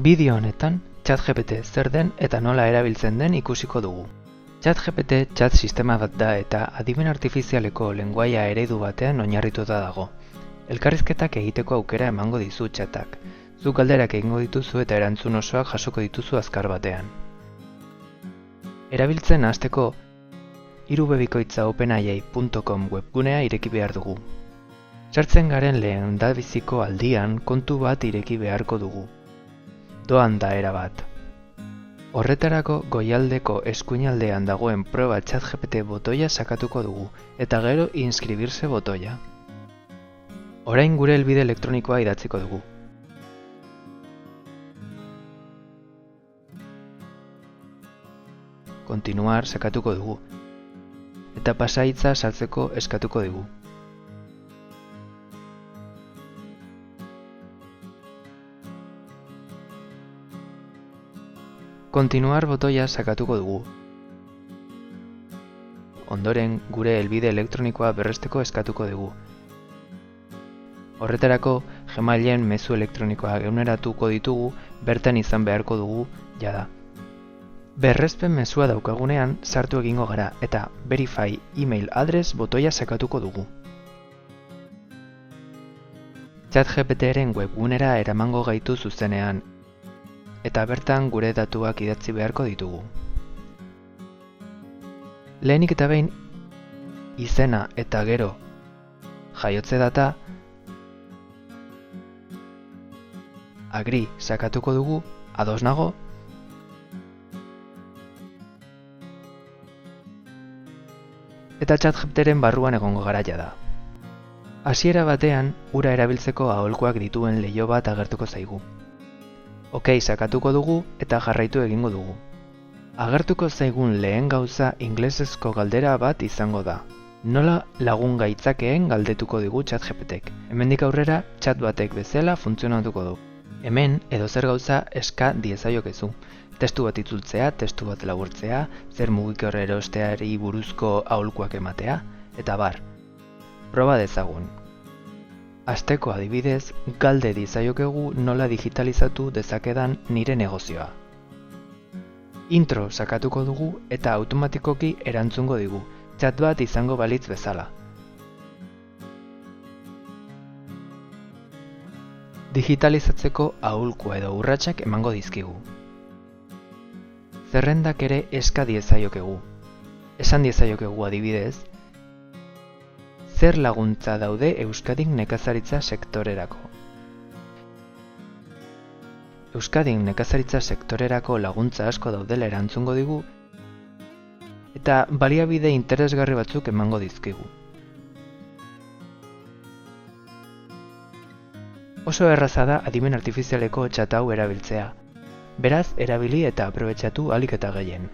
Bideo honetan, ChatGPT zer den eta nola erabiltzen den ikusiko dugu. ChatGPT chat sistema bat da eta adimen artifizialeko lengoaia eredu batean oinarrituta dago. Elkarrizketak egiteko aukera emango dizu chatak. Zuk galderak egingo dituzu eta erantzun osoak jasoko dituzu azkar batean. Erabiltzen hasteko, irubebikoitza.openai.com webgunea ireki behar dugu. Sartzen garen lehendabiziko aldian kontu bat ireki beharko dugu. Doan da erabat. Horretarako goialdeko eskuinaldean dagoen proba ChatGPT botoia sakatuko dugu, eta gero inskribirse botoia. Orain gure helbide elektronikoa idatziko dugu. Continuar sakatuko dugu, eta pasahitza sartzeko eskatuko dugu. Continuar botoia sakatuko dugu. Ondoren, gure helbide elektronikoa berresteko eskatuko dugu. Horretarako, Gmailen mezu elektronikoa eguneratuko ditugu, bertan izan beharko dugu jada. Berrespen mezua daukagunean sartu egingo gara eta Verify email address botoia sakatuko dugu. ChatGPTren webgunera eramango gaitu zuzenean, eta bertan gure datuak idatzi beharko ditugu. Lehenik eta behin, izena eta gero jaiotze data agree sakatuko dugu, ados nago, eta ChatGPTren barruan egongo garaia da. Hasiera batean, ura erabiltzeko aholkuak dituen leiho bat agertuko zaigu. Ok sakatuko dugu eta jarraitu egingo dugu. Agertuko zaigun lehen gauza ingelesezko galdera bat izango da. Nola lagun gaitzakeen galdetuko digu ChatGPTek. Hemendik aurrera chat batek bezala funtzionatuko du. Hemen edozer gauza eska diezaiokezu. Testu bat itzultzea, testu bat laburtzea, zer mugikor erosteari buruzko aholkuak ematea, eta bar. Proba dezagun. Asteko adibidez, galde dizaiokegu nola digitalizatu dezakedan nire negozioa. Intro sakatuko dugu eta automatikoki erantzungo digu, chat bat izango balitz bezala. Digitalizatzeko aholkua edo urratsak emango dizkigu. Zerrendak ere eska diezaiokegu. Esan diezaiokegu adibidez, zer laguntza daude Euskadin nekazaritza sektorerako. Euskadin nekazaritza sektorerako laguntza asko daudela erantzungo digu, eta baliabide interesgarri batzuk emango dizkigu. Oso erraza da adimen artifizialeko chat hau erabiltzea. Beraz, erabili eta aprobetxatu ahalik eta gehien.